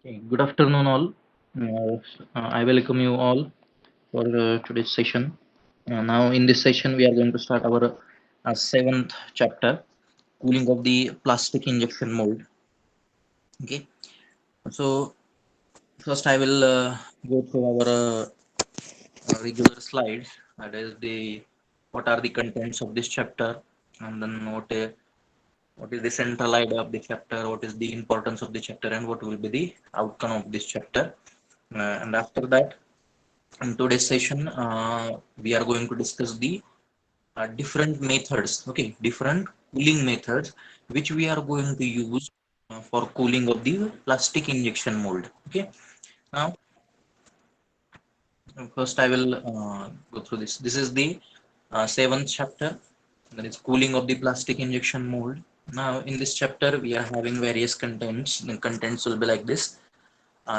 Okay, good afternoon, all. I welcome you all for today's session. Now, in this session, we are going to start our seventh chapter, cooling of the plastic injection mold. Okay, so first, I will go through our regular slides. That is the what are the contents of this chapter, and then what is the central idea of the chapter, what is the importance of the chapter, and what will be the outcome of this chapter. And after that, in today's session, we are going to discuss the different methods, okay, different cooling methods which we are going to use for cooling of the plastic injection mold. Okay, now first I will go through this. This is the seventh chapter, that is cooling of the plastic injection mold. Now, in this chapter, we are having various contents. The contents will be like this: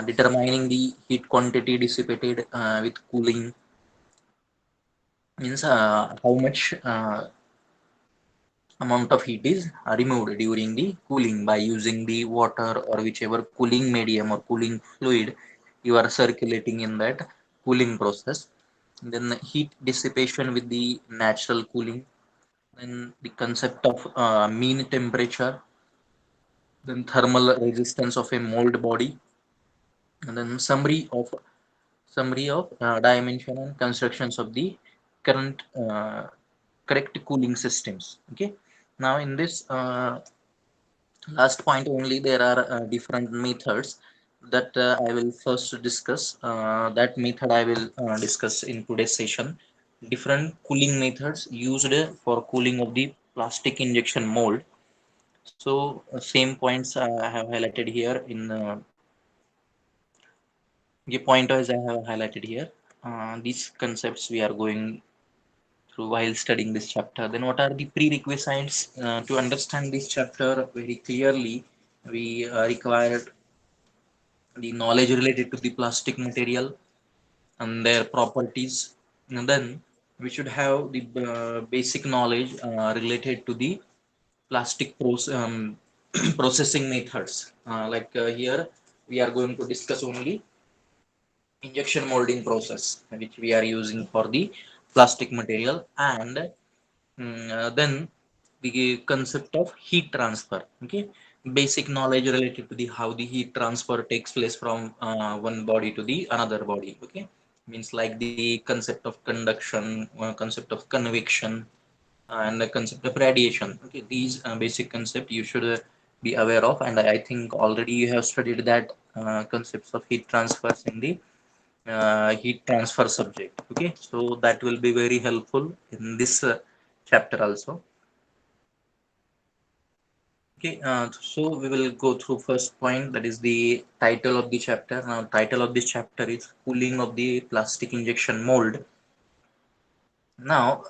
determining the heat quantity dissipated with cooling, means how much amount of heat is removed during the cooling by using the water or whichever cooling medium or cooling fluid you are circulating in that cooling process. Then the heat dissipation with the natural cooling, then the concept of mean temperature, then thermal resistance of a mold body, and then summary of dimension and constructions of the current correct cooling systems. Okay, now in this last point only, there are different methods that I will first discuss. That method I will discuss in today's session. Different cooling methods used for cooling of the plastic injection mold. So same points I have highlighted here in the pointers I have highlighted here. These concepts we are going through while studying this chapter. Then what are the prerequisites to understand this chapter very clearly? We require the knowledge related to the plastic material and their properties, and then we should have the basic knowledge related to the processing methods. Here we are going to discuss only injection molding process which we are using for the plastic material, and then the concept of heat transfer. Okay, basic knowledge related to the how the heat transfer takes place from one body to the another body. Okay, means like the concept of conduction, concept of convection, and the concept of radiation. Okay, these basic concept you should be aware of, and I think already you have studied that concepts of heat transfers in the heat transfer subject. Okay, so that will be very helpful in this chapter also. Okay, so we will go through first point, that is the title of the chapter. Now, title of this chapter is cooling of the plastic injection mold. Now,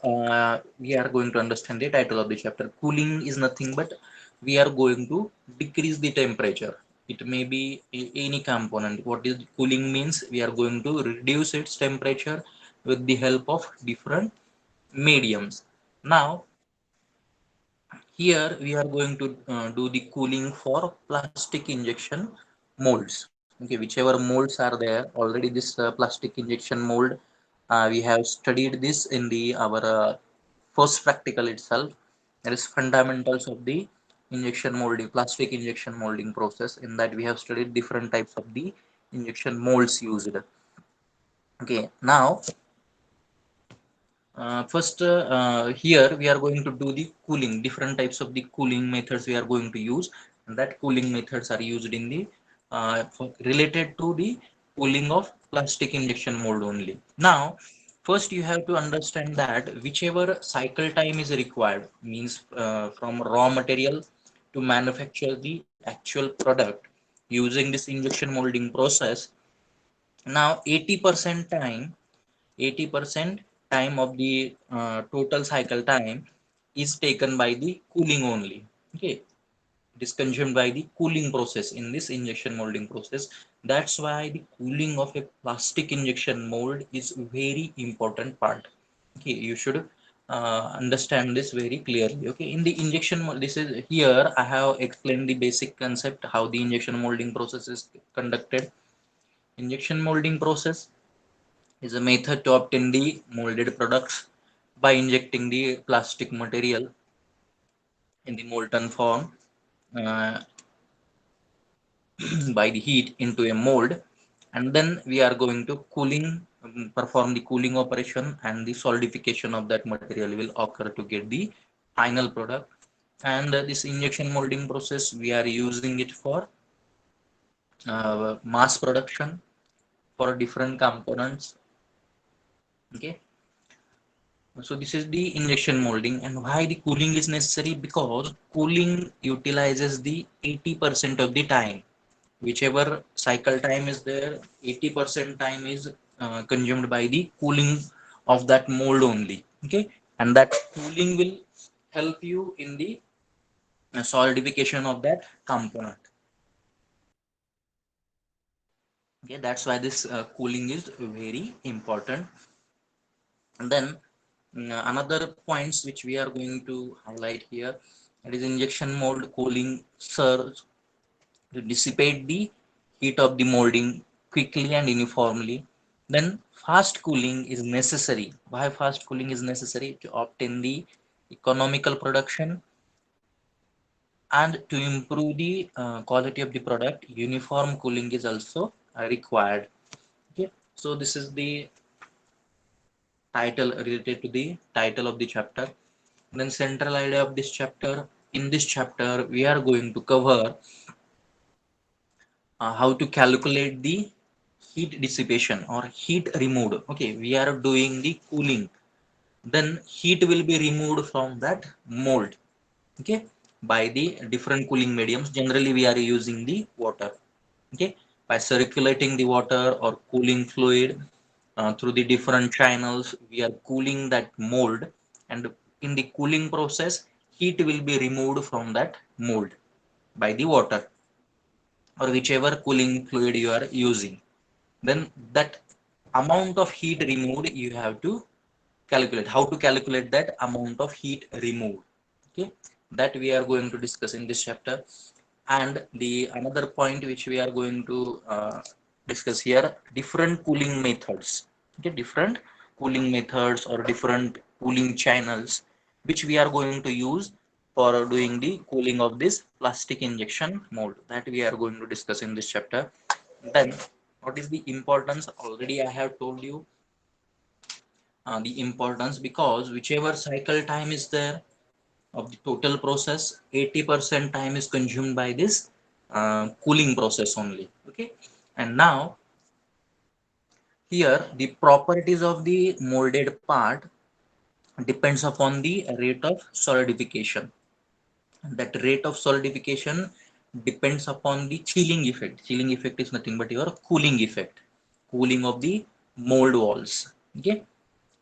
we are going to understand the title of the chapter. Cooling is nothing but we are going to decrease the temperature. It may be any component. What is cooling means? We are going to reduce its temperature with the help of different mediums. Now, here we are going to do the cooling for plastic injection molds. Okay, whichever molds are there already, this plastic injection mold, we have studied this in the our first practical itself. There is fundamentals of the injection molding, plastic injection molding process. In that we have studied different types of the injection molds used. Okay, now here we are going to do the cooling, different types of the cooling methods we are going to use, and that cooling methods are used in the related to the cooling of plastic injection mold only. Now, first you have to understand that whichever cycle time is required, means from raw material to manufacture the actual product using this injection molding process. Now, 80% time of the total cycle time is taken by the cooling only. Okay, it is consumed by the cooling process in this injection molding process. That's why the cooling of a plastic injection mold is very important part. Okay, you should understand this very clearly. Okay, in the injection this is here I have explained the basic concept how the injection molding process is conducted. Injection molding process is a method to obtain the molded products by injecting the plastic material in the molten form uh, by the heat into a mold, and then we are going to perform the cooling operation, and the solidification of that material will occur to get the final product. And this injection molding process we are using it for mass production for different components. Okay, so this is the injection molding. And why the cooling is necessary? Because cooling utilizes the 80% of the time. Whichever cycle time is there, 80% time is consumed by the cooling of that mold only. Okay, and that cooling will help you in the solidification of that component. Okay, that's why this cooling is very important. And then another points which we are going to highlight here, that is injection mold cooling serves to dissipate the heat of the molding quickly and uniformly. Then fast cooling is necessary. Why fast cooling is necessary? To obtain the economical production and to improve the quality of the product. Uniform cooling is also required. Okay, so this is the title related to the title of the chapter. Then central idea of this chapter. In this chapter, we are going to cover how to calculate the heat dissipation or heat removed. Okay, we are doing the cooling, then heat will be removed from that mold. Okay, by the different cooling mediums. Generally we are using the water. Okay, by circulating the water or cooling fluid through the different channels, we are cooling that mold, and in the cooling process heat will be removed from that mold by the water or whichever cooling fluid you are using. Then that amount of heat removed you have to calculate. How to calculate that amount of heat removed? Okay, that we are going to discuss in this chapter. And the another point which we are going to discuss here, different cooling methods. Okay, different cooling methods or different cooling channels which we are going to use for doing the cooling of this plastic injection mold, that we are going to discuss in this chapter. Then what is the importance? Already I have told you the importance, because whichever cycle time is there of the total process, 80% time is consumed by this cooling process only. Okay, and now here the properties of the molded part depends upon the rate of solidification. That rate of solidification depends upon the chilling effect. Chilling effect is nothing but your cooling effect, cooling of the mold walls. Okay,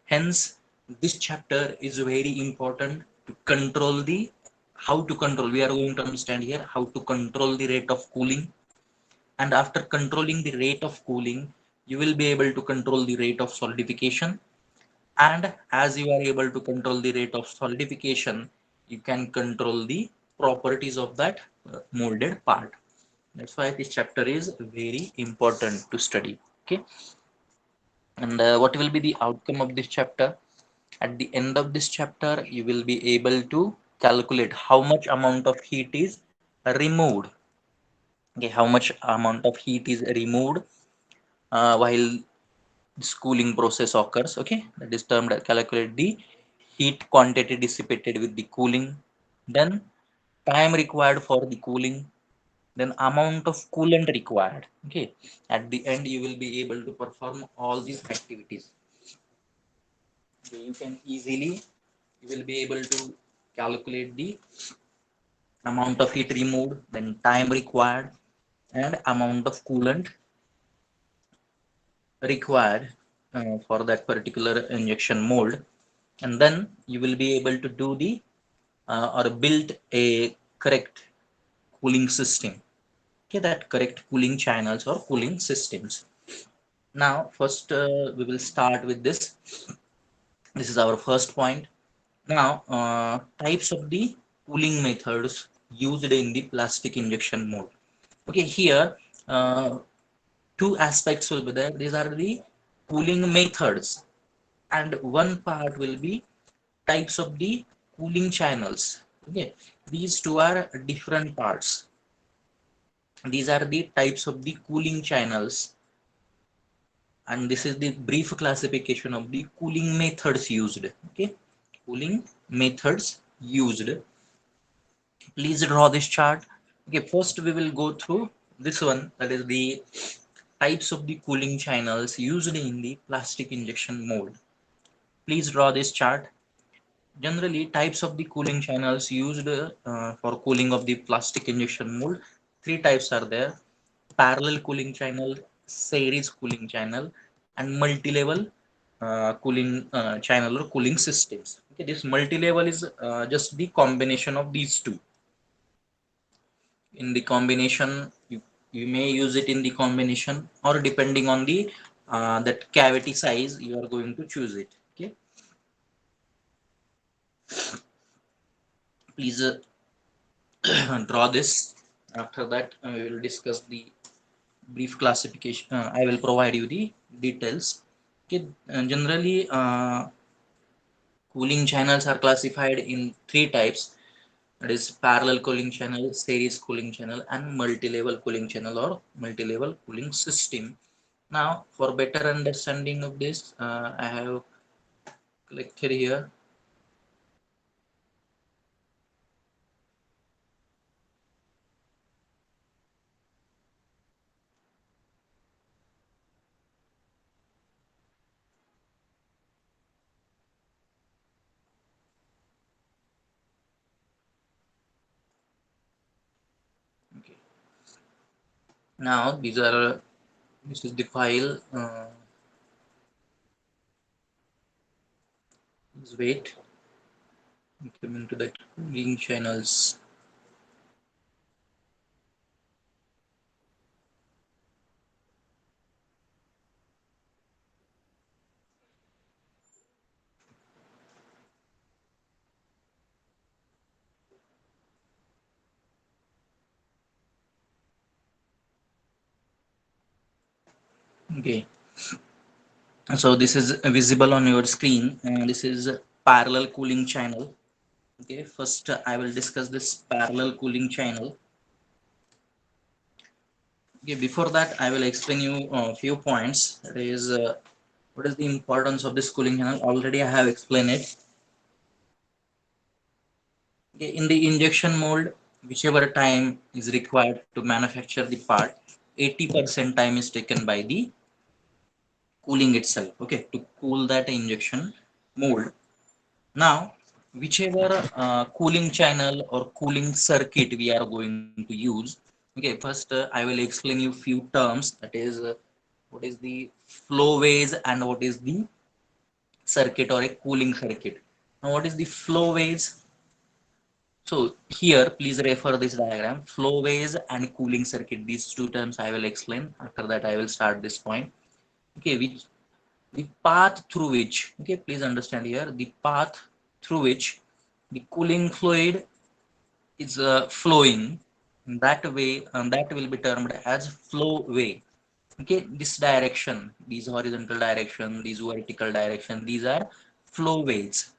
hence this chapter is very important to control the how to control. We are going to understand here how to control the rate of cooling, and after controlling the rate of cooling, you will be able to control the rate of solidification. And as you are able to control the rate of solidification, you can control the properties of that molded part. That's why this chapter is very important to study. Okay, and what will be the outcome of this chapter? At the end of this chapter, you will be able to calculate how much amount of heat is removed. Okay, how much amount of heat is removed while this cooling process occurs. Okay, that is termed calculate the heat quantity dissipated with the cooling, then time required for the cooling, then amount of coolant required. Okay, at the end you will be able to perform all these activities. Okay, you can easily, you will be able to calculate the amount of heat removed, then time required, and amount of coolant required for that particular injection mold. And then you will be able to do the or build a correct cooling system. Okay, that correct cooling channels or cooling systems. Now first we will start with this. This is our first point. Now, types of the cooling methods used in the plastic injection mode. Okay, here two aspects will be there. These are the cooling methods, and one part will be types of the cooling channels. Okay, these two are different parts. These are the types of the cooling channels, and this is the brief classification of the cooling methods used. Okay, cooling methods used. Please draw this chart. Okay, first we will go through this one, that is the types of the cooling channels used in the plastic injection mode. Please draw this chart. Generally, types of the cooling channels used for cooling of the plastic injection mold, three types are there: parallel cooling channel, series cooling channel, and multi-level cooling channel or cooling systems. Okay, this multi-level is just the combination of these two. In the combination, you may use it in the combination, or depending on the that cavity size, you are going to choose it. Okay, please draw this. After that, we will discuss the brief classification. I will provide you the details. Okay, generally, cooling channels are classified in three types. That is parallel cooling channel, series cooling channel, and multi-level cooling channel or multi-level cooling system. Now, for better understanding of this, I have collected here. Okay. Now, this is the file. Let's wait. Coming to that cooling channels. Okay. So this is visible on your screen. This is parallel cooling channel. Okay. First, I will discuss this parallel cooling channel. Okay. Before that, I will explain you a few points. That is, what is the importance of this cooling channel? Already, I have explained it. Okay. In the injection mold, whichever time is required to manufacture the part, 80% time is taken by the cooling itself. Okay, to cool that injection mold. Now, whichever cooling channel or cooling circuit we are going to use. Okay, first I will explain you few terms. That is, what is the flowways and what is the circuit or a cooling circuit. Now, what is the flowways? So here, please refer this diagram. Flowways and cooling circuit. These two terms I will explain. After that, I will start this point. Okay, which the path through which, okay, please understand here, the path through which the cooling fluid is flowing that way, and that will be termed as flow way. Okay, this direction, these horizontal direction, these vertical direction, these are flow ways.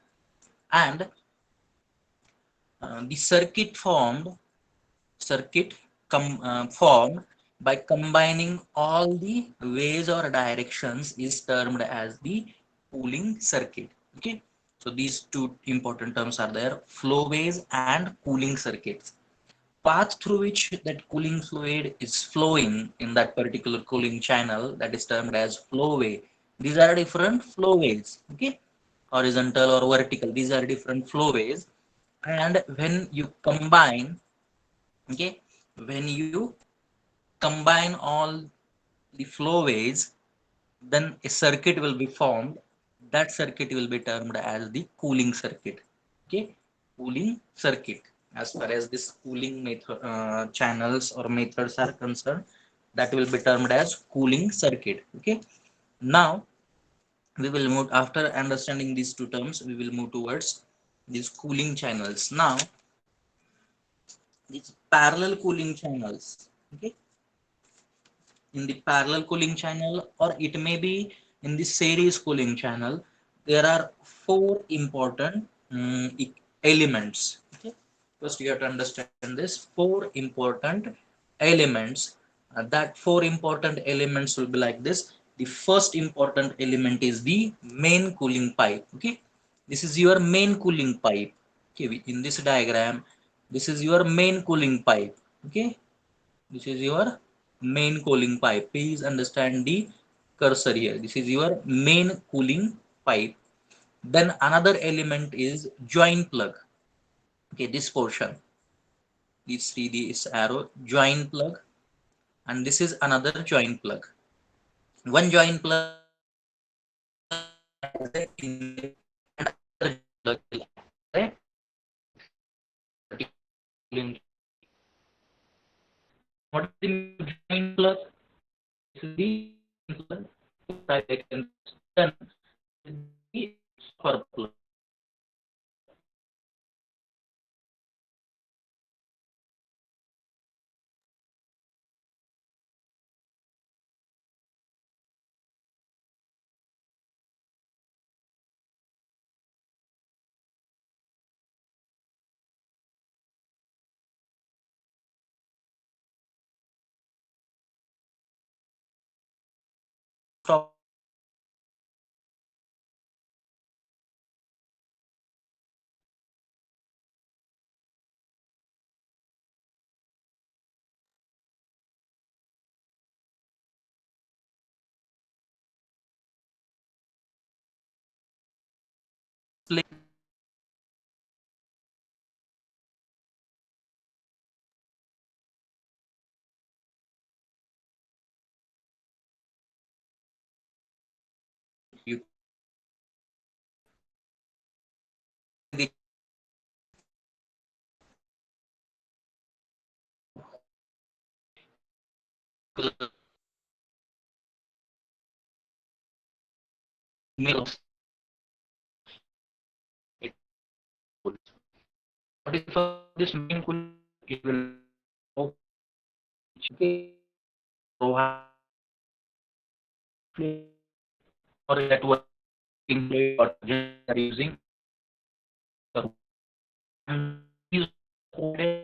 And the circuit formed by combining all the ways or directions is termed as the cooling circuit. Okay, so these two important terms are there: flow ways and cooling circuits. Path through which that cooling fluid is flowing in that particular cooling channel, that is termed as flow way. These are different flow ways. Okay, horizontal or vertical, these are different flow ways. And when you combine, okay, when you combine all the flowways, then a circuit will be formed. That circuit will be termed as the cooling circuit. Okay, cooling circuit. As far as this cooling method channels or methods are concerned, that will be termed as cooling circuit. Okay, now we will move, after understanding these two terms, we will move towards these cooling channels. Now, these parallel cooling channels, okay, in the parallel cooling channel, or it may be in the series cooling channel, there are four important elements. Okay, first you have to understand this four important elements. That four important elements will be like this. The first important element is the main cooling pipe. Okay, this is your main cooling pipe. Okay, in this diagram, this is your main cooling pipe. Okay, this is your main cooling pipe. Please understand the cursor here. This is your main cooling pipe. Then another element is joint plug. Okay, this portion. Please see this arrow, joint plug, and this is another joint plug. One joint plug as a inlet, and other plug will act as a cooling. What is the joint plug? This is the plug. I can done the super plug. You the middle of it. But if this main cooling, it will provide or that working or using and use to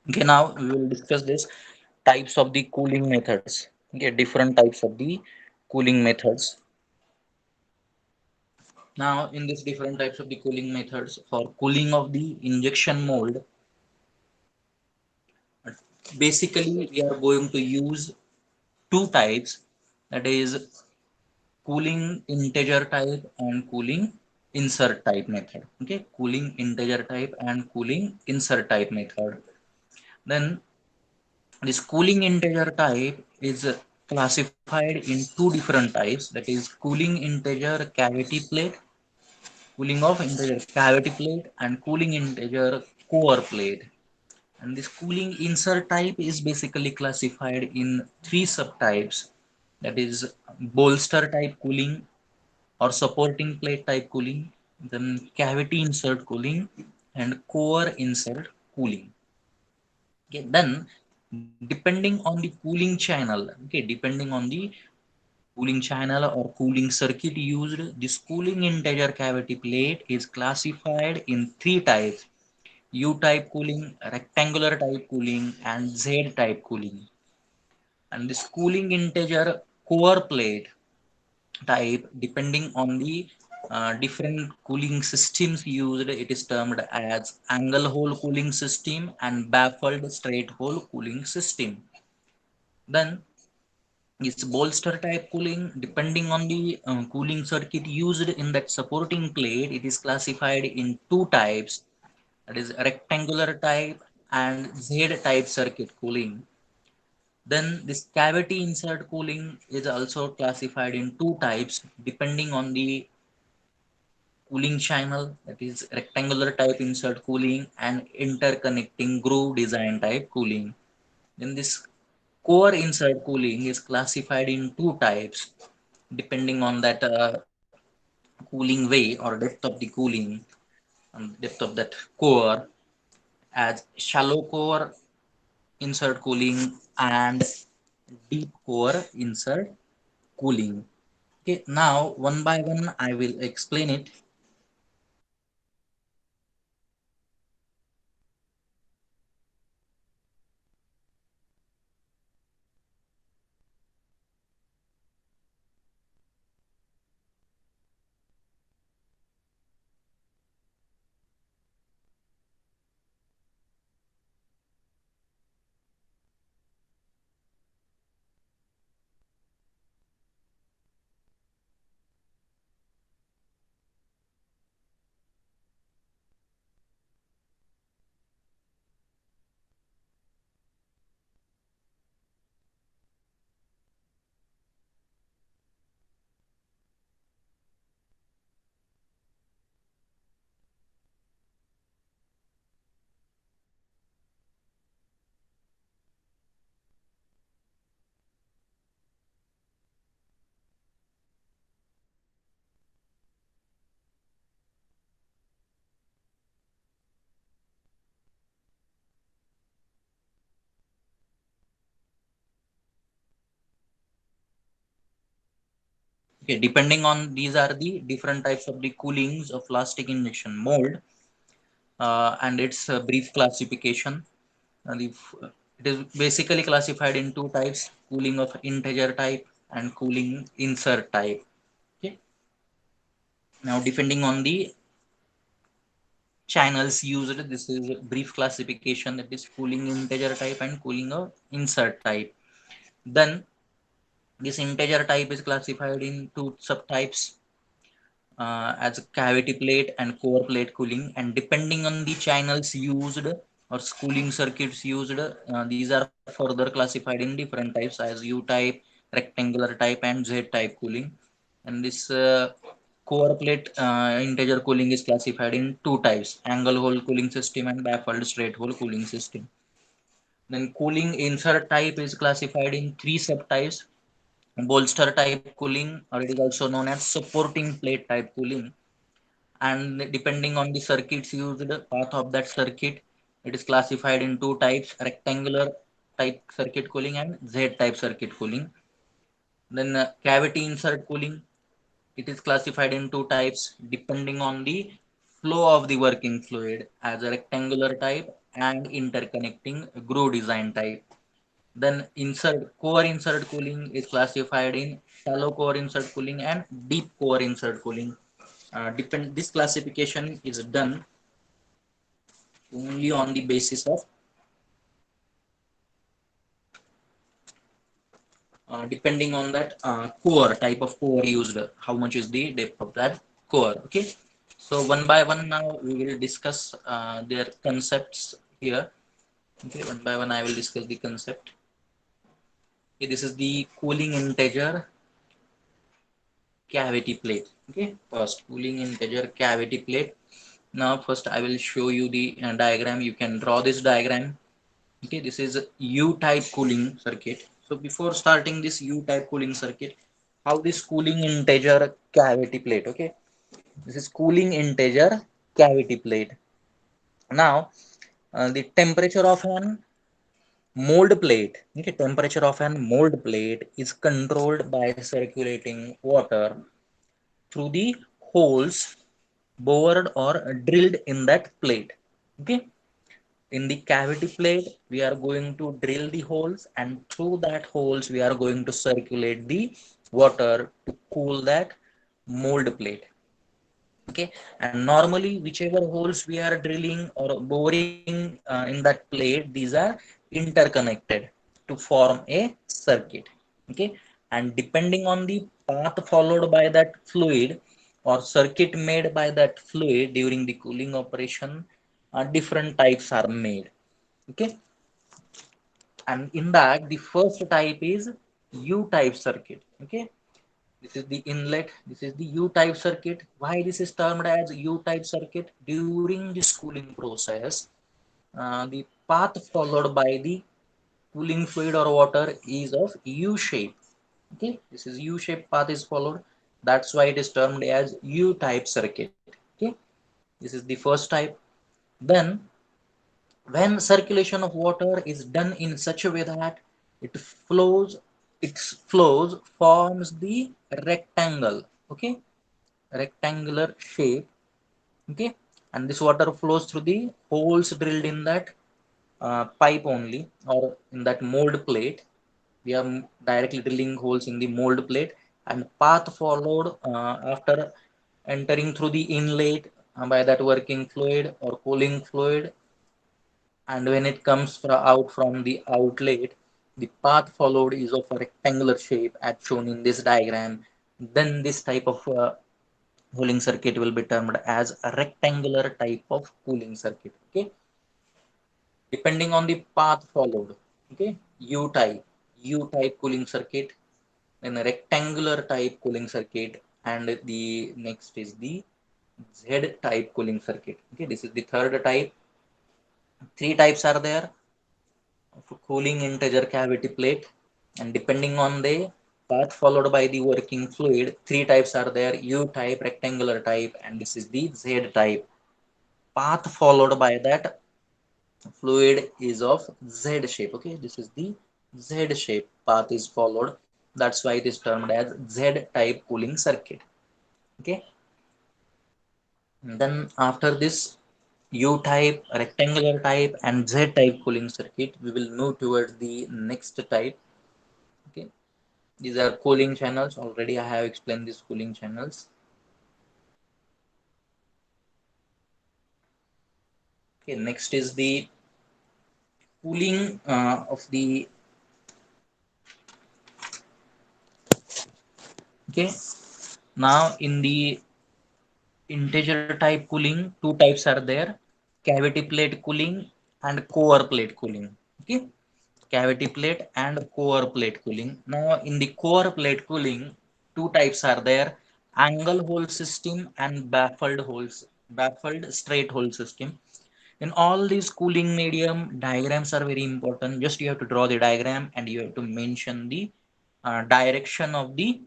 Okay, now we will discuss this types of the cooling methods. Okay, different types of the cooling methods. Now, in this different types of the cooling methods, for cooling of the injection mold, basically we are going to use two types, that is cooling integer type and cooling insert type method. Okay, cooling integer type and cooling insert type method. Then this cooling integer type is classified in two different types, that is cooling integer cavity plate, cooling of integer cavity plate, and cooling integer core plate. And this cooling insert type is basically classified in three subtypes, that is bolster type cooling or supporting plate type cooling, then cavity insert cooling, and core insert cooling. Okay, then depending on the cooling channel, okay, depending on the cooling channel or cooling circuit used, this cooling integer cavity plate is classified in three types: U type cooling, rectangular type cooling, and Z type cooling. And this cooling integer core plate type, depending on the different cooling systems used, it is termed as angle hole cooling system and baffled straight hole cooling system. Then this bolster type cooling, depending on the cooling circuit used in that supporting plate, it is classified in two types, that is rectangular type and Z type circuit cooling. Then this cavity insert cooling is also classified in two types, depending on the cooling channel, that is rectangular type insert cooling and interconnecting groove design type cooling. Then this core insert cooling is classified in two types, depending on that cooling way or depth of the cooling and depth of that core, as shallow core insert cooling and deep core insert cooling. Okay, now one by one I will explain it. Okay, depending on these are the different types of the coolings of plastic injection mold, and its brief classification. And it is basically classified in two types: cooling of integer type and cooling insert type. Okay. Now, depending on the channels used, this is a brief classification, that is cooling integer type and cooling of insert type. Then this integer type is classified in two subtypes, as a cavity plate and core plate cooling, and depending on the channels used or cooling circuits used, these are further classified in different types as U type, rectangular type, and Z type cooling. And this core plate integer cooling is classified in two types: angle hole cooling system and baffled straight hole cooling system. Then cooling insert type is classified in three subtypes: bolster type cooling, or it is also known as supporting plate type cooling. And depending on the circuits used, path of that circuit, it is classified in two types: rectangular type circuit cooling and Z type circuit cooling. Then cavity insert cooling, it is classified in two types depending on the flow of the working fluid, as a rectangular type and interconnecting groove design type. Then core insert cooling is classified in shallow core insert cooling and deep core insert cooling. This classification is done only on the basis of depending on that core type of core used, how much is the depth of that core. Okay, so one by one now we will discuss their concepts here. Okay, one by one I will discuss the concept. Okay, this is the cooling integer cavity plate. Okay, first cooling integer cavity plate. Now first I will show you the diagram. You can draw this diagram. Okay, this is U-type cooling circuit. So before starting this U-type cooling circuit, how this cooling integer cavity plate. Okay, this is cooling integer cavity plate. Now the temperature of an mold plate. Okay, temperature of an mold plate is controlled by circulating water through the holes bored or drilled in that plate. Okay, in the cavity plate we are going to drill the holes, and through that holes we are going to circulate the water to cool that mold plate. Okay, and normally whichever holes we are drilling or boring in that plate, these are interconnected to form a circuit. Okay, and depending on the path followed by that fluid or circuit made by that fluid during the cooling operation, different types are made. Okay, and in that the first type is U-type circuit. Okay, this is the inlet, this is the U-type circuit. Why this is termed as U-type circuit? During this cooling process, the path followed by the cooling fluid or water is of U shape. Okay, this is U shape path is followed. That's why it is termed as U-type circuit. Okay, this is the first type. Then when circulation of water is done in such a way that it flows its flows forms the rectangle. Okay, rectangular shape. Okay, and this water flows through the holes drilled in that pipe only, or in that mold plate. We are directly drilling holes in the mold plate, and path followed after entering through the inlet by that working fluid or cooling fluid, and when it comes out from the outlet, the path followed is of a rectangular shape as shown in this diagram. Then this type of cooling circuit will be termed as a rectangular type of cooling circuit. Okay, depending on the path followed. Okay, u type cooling circuit, then a rectangular type cooling circuit, and the next is the Z type cooling circuit. Okay, this is the third type. Three types are there of cooling integer cavity plate, and depending on the path followed by the working fluid, three types are there: U type, rectangular type, and this is the Z type. Path followed by that fluid is of Z shape. Okay, this is the Z shape path is followed. That's why it is termed as Z type cooling circuit. Okay, and then after this U type, rectangular type, and Z type cooling circuit, we will move towards the next type. Okay, these are cooling channels. Already I have explained these cooling channels. Okay, next is the cooling of the. Okay, now in the integer type cooling, two types are there: cavity plate cooling and core plate cooling. Okay, cavity plate and core plate cooling. Now in the core plate cooling, two types are there: angle hole system and baffled straight hole system. In all these cooling medium, diagrams are very important. Just you have to draw the diagram and you have to mention the direction of the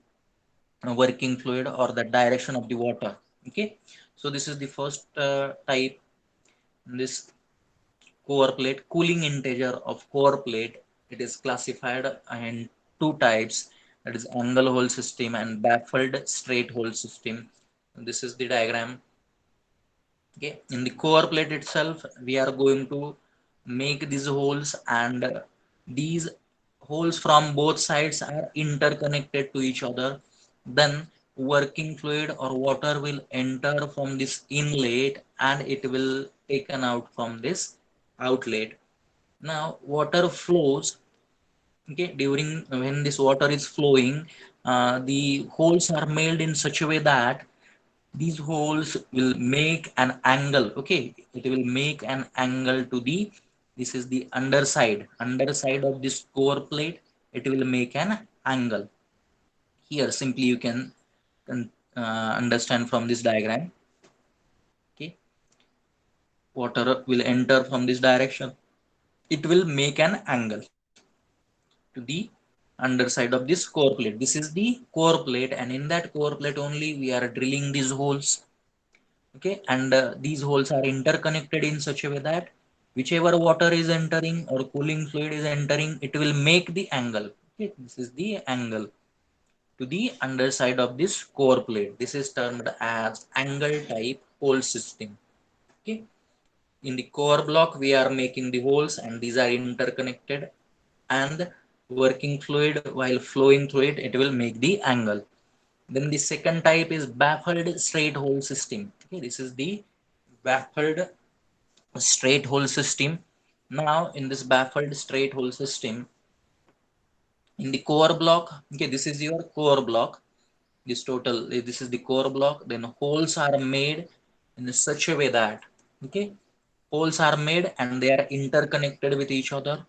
working fluid or the direction of the water. Okay, so this is the first type. This core plate cooling integer of core plate, it is classified in two types, that is angle hole system and baffled straight hole system. This is the diagram. Okay, in the core plate itself we are going to make these holes, and these holes from both sides are interconnected to each other. Then working fluid or water will enter from this inlet and it will taken out from this outlet. Now water flows, okay, during when this water is flowing, the holes are made in such a way that these holes will make an angle. Okay, it will make an angle to the, this is the underside of this core plate. It will make an angle here. Simply you can understand from this diagram. Okay, water will enter from this direction, it will make an angle to the underside of this core plate. This is the core plate, and in that core plate only we are drilling these holes. Okay, and these holes are interconnected in such a way that whichever water is entering or cooling fluid is entering, it will make the angle. Okay, this is the angle to the underside of this core plate. This is termed as angle type hole system. Okay, in the core block we are making the holes and these are interconnected, and working fluid while flowing through it, it will make the angle. Then the second type is baffled straight hole system. Okay, this is the baffled straight hole system. Now in this baffled straight hole system, in the core block, okay, this is your core block. This is the core block. Then holes are made in such a way that, okay, holes are made and they are interconnected with each other.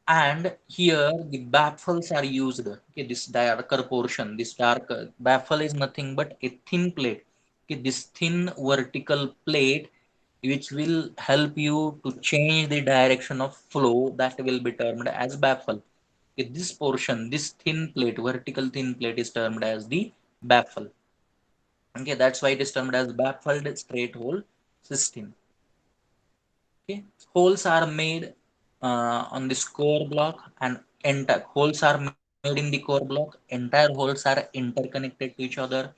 And here the baffles are used. Okay, this darker portion, this dark baffle is nothing but a thin plate. Okay, this thin vertical plate which will help you to change the direction of flow, that will be termed as baffle. Okay, this portion, this thin plate, vertical thin plate is termed as the baffle. Okay, that's why it is termed as baffled straight hole system. Okay, holes are made on this core block, and entire holes are made in the core block. Entire holes are interconnected to each other.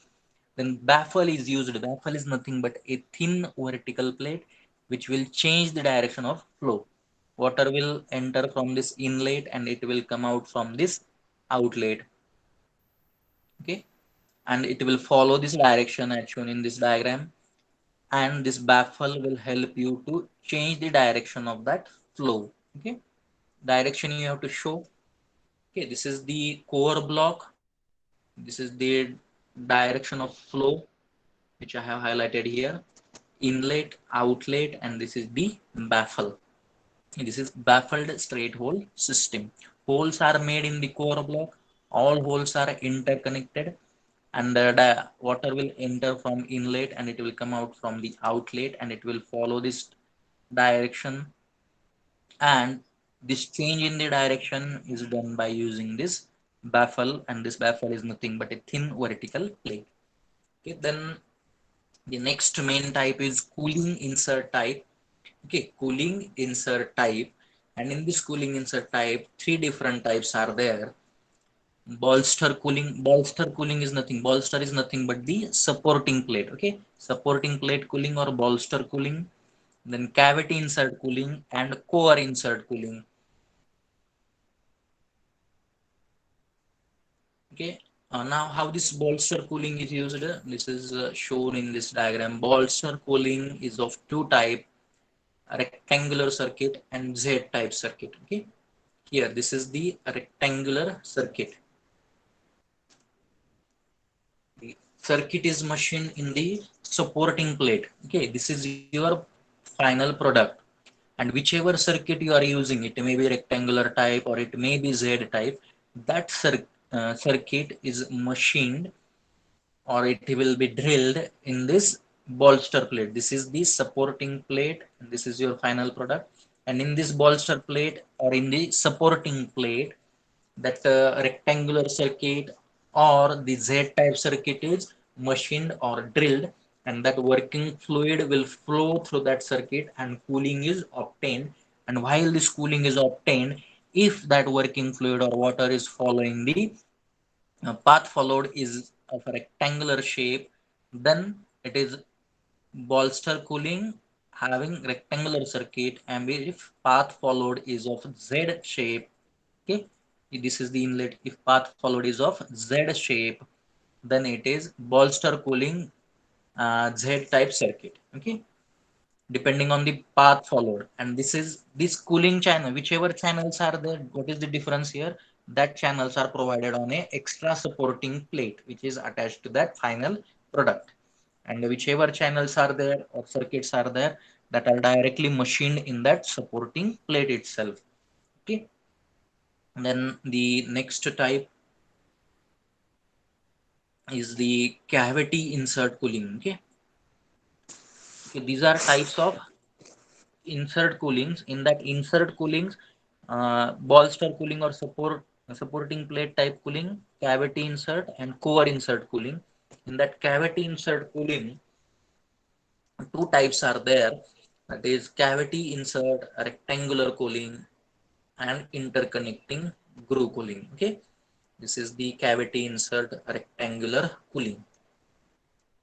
Then baffle is used. Baffle is nothing but a thin vertical plate which will change the direction of flow. Water will enter from this inlet and it will come out from this outlet. Okay, and it will follow this direction as shown in this diagram, and this baffle will help you to change the direction of that flow. Okay, direction you have to show. Okay, this is the core block, this is the direction of flow which I have highlighted here, inlet, outlet, and this is the baffle. This is baffled straight hole system. Holes are made in the core block, all holes are interconnected, and the water will enter from inlet and it will come out from the outlet, and it will follow this direction. And this change in the direction is done by using this baffle, and this baffle is nothing but a thin vertical plate. Okay, then the next main type is cooling insert type. Okay, cooling insert type, and in this cooling insert type, three different types are there. Bolster cooling. Bolster cooling is nothing. Bolster is nothing but the supporting plate. Okay, supporting plate cooling or bolster cooling. Then cavity insert cooling and core insert cooling. Okay, now how this bolster cooling is used? This is shown in this diagram. Bolster cooling is of two type: rectangular circuit and Z type circuit. Okay, here this is the rectangular circuit. The circuit is machined in the supporting plate. Okay, this is your final product, and whichever circuit you are using, it may be rectangular type or it may be Z type, that circuit is machined or it will be drilled in this bolster plate. This is the supporting plate, and this is your final product. And in this bolster plate or in the supporting plate, that rectangular circuit or the Z-type circuit is machined or drilled, and that working fluid will flow through that circuit and cooling is obtained. And while this cooling is obtained, if that working fluid or water is following the path followed is of a rectangular shape, then it is bolster cooling having rectangular circuit and if path followed is of Z shape, okay, this is the inlet. If path followed is of Z shape, then it is bolster cooling Z type circuit, okay, depending on the path followed. And this is this cooling channel, whichever channels are there, what is the difference here? That channels are provided on a extra supporting plate which is attached to that final product, and whichever channels are there or circuits are there, that are directly machined in that supporting plate itself, okay. And then the next type is the cavity insert cooling, okay. Okay, these are types of insert coolings. In that insert coolings, bolster cooling or supporting plate type cooling, cavity insert and core insert cooling. In that cavity insert cooling, two types are there. That is cavity insert rectangular cooling and interconnecting groove cooling. Okay, this is the cavity insert rectangular cooling.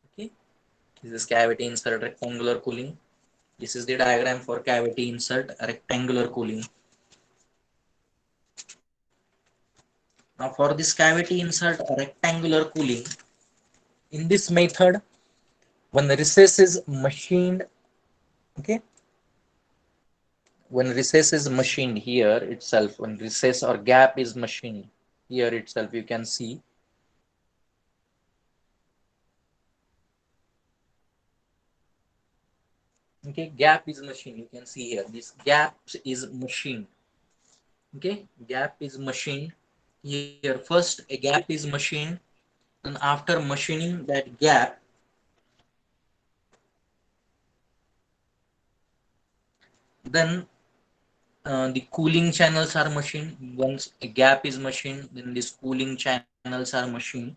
Okay, this is cavity insert rectangular cooling. This is the diagram for cavity insert rectangular cooling. Now for this cavity insert rectangular cooling, in this method, when the recess is machined, okay, when recess is machined here itself, when recess or gap is machined here itself, you can see, okay, gap is machined. You can see here, this gap is machined, okay, gap is machined here. First, a gap is machined, and after machining that gap, then the cooling channels are machined. Once a gap is machined, then these cooling channels are machined.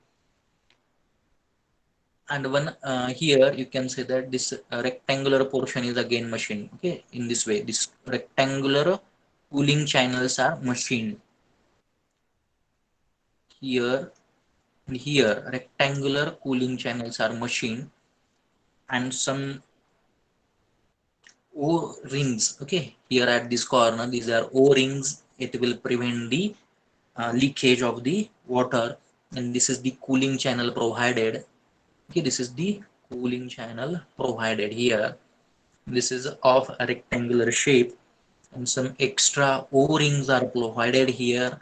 And when here you can say that this rectangular portion is again machined. Okay, in this way, this rectangular cooling channels are machined here and here. Rectangular cooling channels are machined, and some O rings. Okay, here at this corner, these are O rings. It will prevent the leakage of the water, and this is the cooling channel provided. Okay, this is the cooling channel provided here. This is of a rectangular shape, and some extra O-rings are provided here.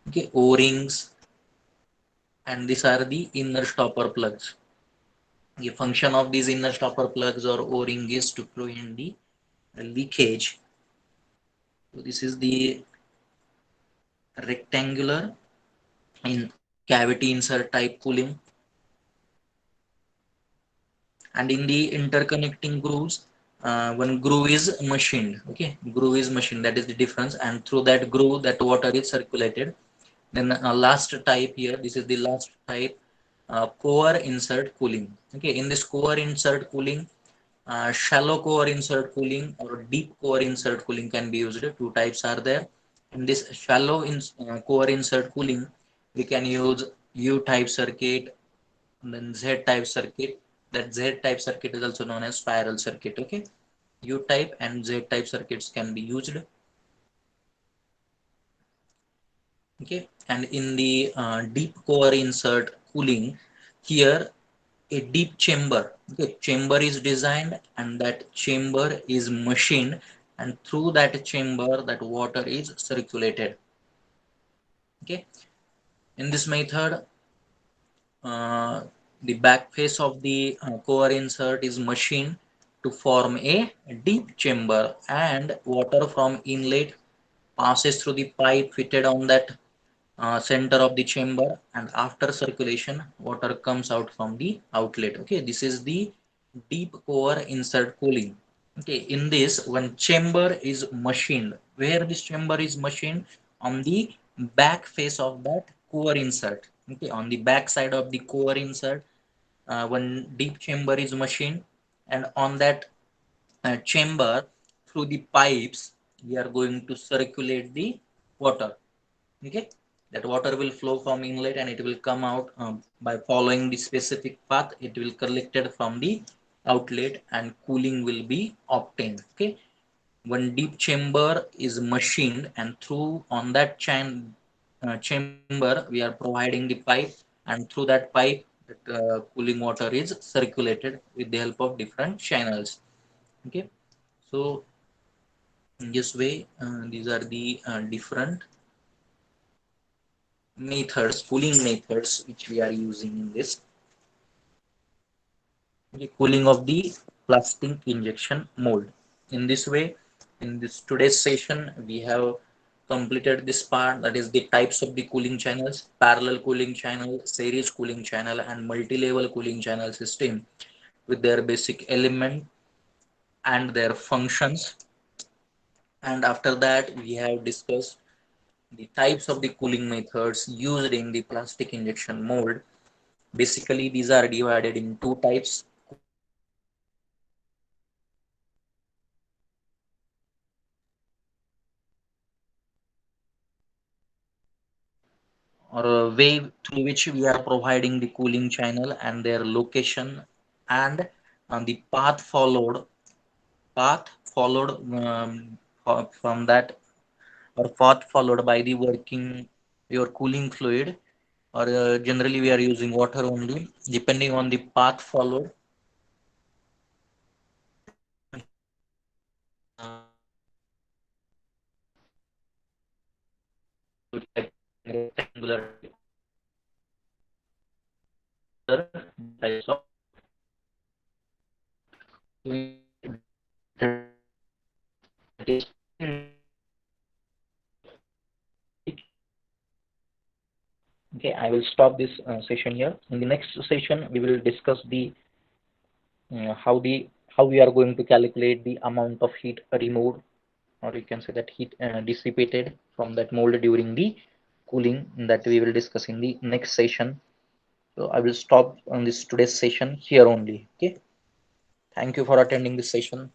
Okay, O-rings, and these are the inner stopper plugs. The function of these inner stopper plugs or O-ring is to prevent the leakage. So this is the rectangular in cavity insert type cooling. And in the interconnecting grooves, one groove is machined. Okay, groove is machined, that is the difference, and through that groove that water is circulated. Then last type here, this is the last type, core insert cooling. Okay, in this core insert cooling, shallow core insert cooling or deep core insert cooling can be used. Two types are there. In this shallow core insert cooling, we can use U type circuit, then Z type circuit. That Z type circuit is also known as spiral circuit. Okay, U type and Z type circuits can be used. Okay, and in the deep core insert cooling, here a deep chamber. Okay, chamber is designed, and that chamber is machined, and through that chamber, that water is circulated. Okay, in this method, uh, the back face of the core insert is machined to form a deep chamber, and water from inlet passes through the pipe fitted on that center of the chamber, and after circulation water comes out from the outlet. Okay, this is the deep core insert cooling. Okay, in this one chamber is machined. Where this chamber is machined? On the back face of that core insert. Okay, on the back side of the core insert, one deep chamber is machined, and on that chamber, through the pipes, we are going to circulate the water. Okay, that water will flow from inlet and it will come out by following the specific path. It will collected from the outlet and cooling will be obtained. Okay, one deep chamber is machined, and through on that chamber we are providing the pipe, and through that pipe cooling water is circulated with the help of different channels. Okay, so in this way these are the different methods, cooling methods, which we are using in this. The cooling of the plastic injection mold. In this way, in this today's session, we have completed this part, that is the types of the cooling channels, parallel cooling channel, series cooling channel, and multi-level cooling channel system with their basic element and their functions. And after that, we have discussed the types of the cooling methods used in the plastic injection mold. Basically, these are divided in two types: or a way through which we are providing the cooling channel and their location, and the path followed from that, or path followed by the working your cooling fluid, or generally we are using water only, depending on the path followed. Rectangular types of okay, I will stop this session here. In the next session, we will discuss the how we are going to calculate the amount of heat removed, or you can say that heat dissipated from that mold during the cooling, that we will discuss in the next session. So I will stop on this today's session here only. Okay, thank you for attending this session.